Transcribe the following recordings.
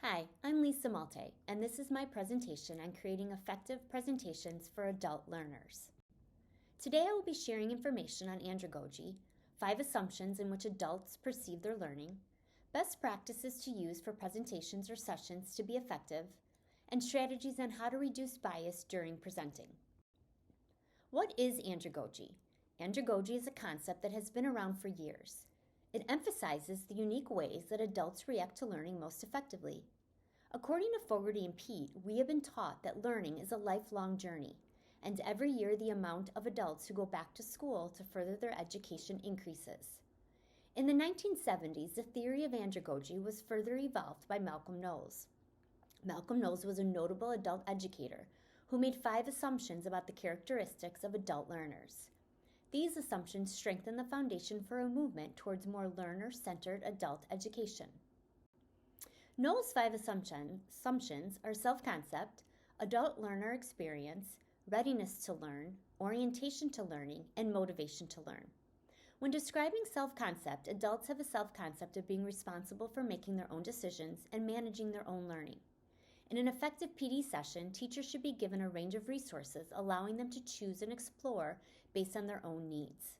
Hi, I'm Lisa Malte, and this is my presentation on creating effective presentations for adult learners. Today I will be sharing information on andragogy, 5 assumptions in which adults perceive their learning, best practices to use for presentations or sessions to be effective, and strategies on how to reduce bias during presenting. What is andragogy? Andragogy is a concept that has been around for years. It emphasizes the unique ways that adults react to learning most effectively. According to Fogarty and Pete, we have been taught that learning is a lifelong journey, and every year the amount of adults who go back to school to further their education increases. In the 1970s, the theory of andragogy was further evolved by Malcolm Knowles. Malcolm Knowles was a notable adult educator who made 5 assumptions about the characteristics of adult learners. These assumptions strengthen the foundation for a movement towards more learner-centered adult education. Knowles' 5 assumptions are self-concept, adult learner experience, readiness to learn, orientation to learning, and motivation to learn. When describing self-concept, adults have a self-concept of being responsible for making their own decisions and managing their own learning. In an effective PD session, teachers should be given a range of resources, allowing them to choose and explore based on their own needs.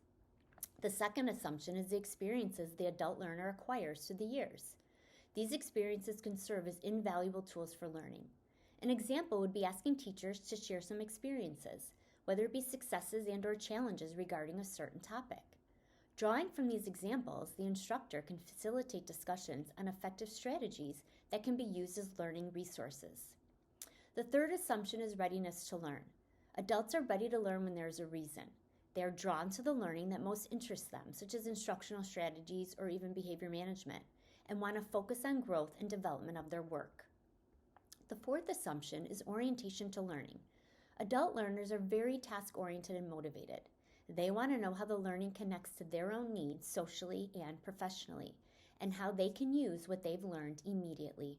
The second assumption is the experiences the adult learner acquires through the years. These experiences can serve as invaluable tools for learning. An example would be asking teachers to share some experiences, whether it be successes and/or challenges regarding a certain topic. Drawing from these examples, the instructor can facilitate discussions on effective strategies that can be used as learning resources. The third assumption is readiness to learn. Adults are ready to learn when there is a reason. They are drawn to the learning that most interests them, such as instructional strategies or even behavior management, and want to focus on growth and development of their work. The fourth assumption is orientation to learning. Adult learners are very task-oriented and motivated. They want to know how the learning connects to their own needs socially and professionally, and how they can use what they've learned immediately.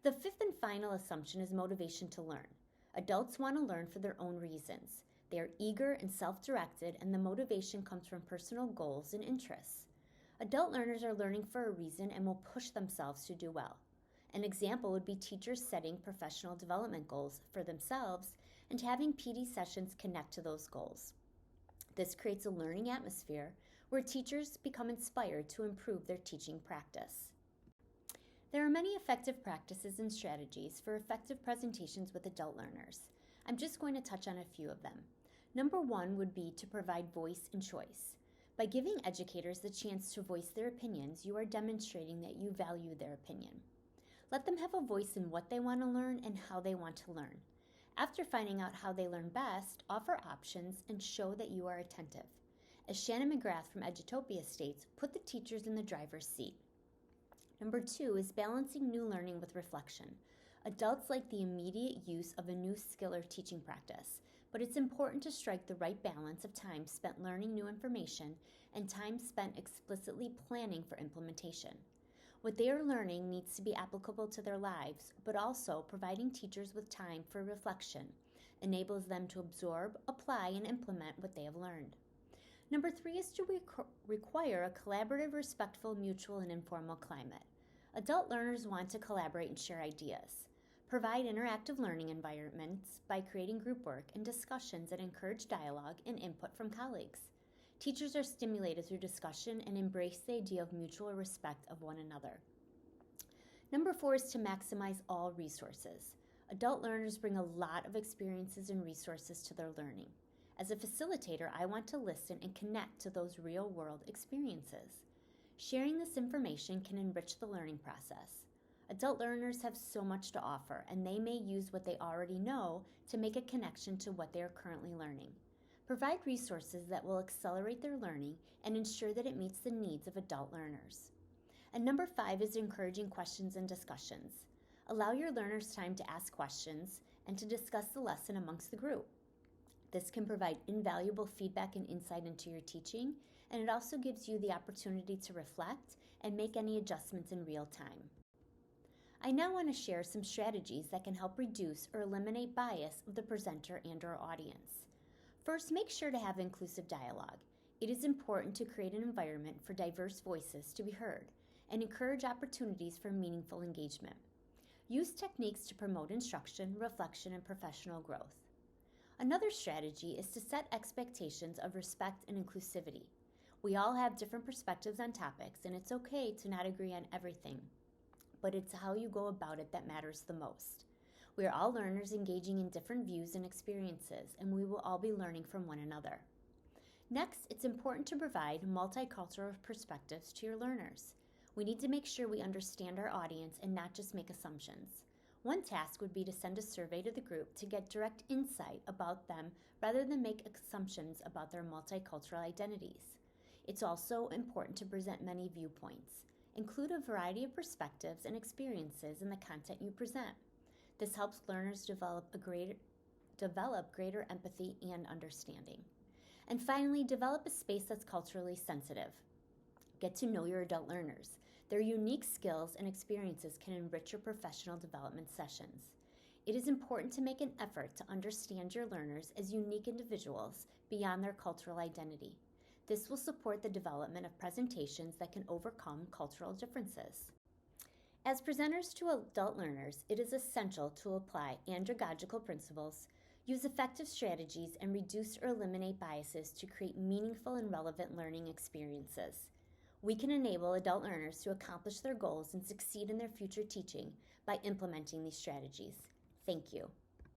The fifth and final assumption is motivation to learn. Adults want to learn for their own reasons. They are eager and self-directed, and the motivation comes from personal goals and interests. Adult learners are learning for a reason and will push themselves to do well. An example would be teachers setting professional development goals for themselves and having PD sessions connect to those goals. This creates a learning atmosphere where teachers become inspired to improve their teaching practice. There are many effective practices and strategies for effective presentations with adult learners. I'm just going to touch on a few of them. Number 1 would be to provide voice and choice. By giving educators the chance to voice their opinions, you are demonstrating that you value their opinion. Let them have a voice in what they want to learn and how they want to learn. After finding out how they learn best, offer options and show that you are attentive. As Shannon McGrath from Edutopia states, put the teachers in the driver's seat. Number 2 is balancing new learning with reflection. Adults like the immediate use of a new skill or teaching practice, but it's important to strike the right balance of time spent learning new information and time spent explicitly planning for implementation. What they are learning needs to be applicable to their lives, but also providing teachers with time for reflection enables them to absorb, apply, and implement what they have learned. Number 3 is to require a collaborative, respectful, mutual, and informal climate. Adult learners want to collaborate and share ideas. Provide interactive learning environments by creating group work and discussions that encourage dialogue and input from colleagues. Teachers are stimulated through discussion and embrace the idea of mutual respect of one another. Number 4 is to maximize all resources. Adult learners bring a lot of experiences and resources to their learning. As a facilitator, I want to listen and connect to those real-world experiences. Sharing this information can enrich the learning process. Adult learners have so much to offer, and they may use what they already know to make a connection to what they are currently learning. Provide resources that will accelerate their learning and ensure that it meets the needs of adult learners. And number 5 is encouraging questions and discussions. Allow your learners time to ask questions and to discuss the lesson amongst the group. This can provide invaluable feedback and insight into your teaching, and it also gives you the opportunity to reflect and make any adjustments in real time. I now want to share some strategies that can help reduce or eliminate bias of the presenter and/or audience. First, make sure to have inclusive dialogue. It is important to create an environment for diverse voices to be heard and encourage opportunities for meaningful engagement. Use techniques to promote instruction, reflection, and professional growth. Another strategy is to set expectations of respect and inclusivity. We all have different perspectives on topics, and it's okay to not agree on everything, but it's how you go about it that matters the most. We are all learners engaging in different views and experiences, and we will all be learning from one another. Next, it's important to provide multicultural perspectives to your learners. We need to make sure we understand our audience and not just make assumptions. One task would be to send a survey to the group to get direct insight about them rather than make assumptions about their multicultural identities. It's also important to present many viewpoints. Include a variety of perspectives and experiences in the content you present. This helps learners develop greater empathy and understanding. And finally, develop a space that's culturally sensitive. Get to know your adult learners. Their unique skills and experiences can enrich your professional development sessions. It is important to make an effort to understand your learners as unique individuals beyond their cultural identity. This will support the development of presentations that can overcome cultural differences. As presenters to adult learners, it is essential to apply andragogical principles, use effective strategies, and reduce or eliminate biases to create meaningful and relevant learning experiences. We can enable adult learners to accomplish their goals and succeed in their future teaching by implementing these strategies. Thank you.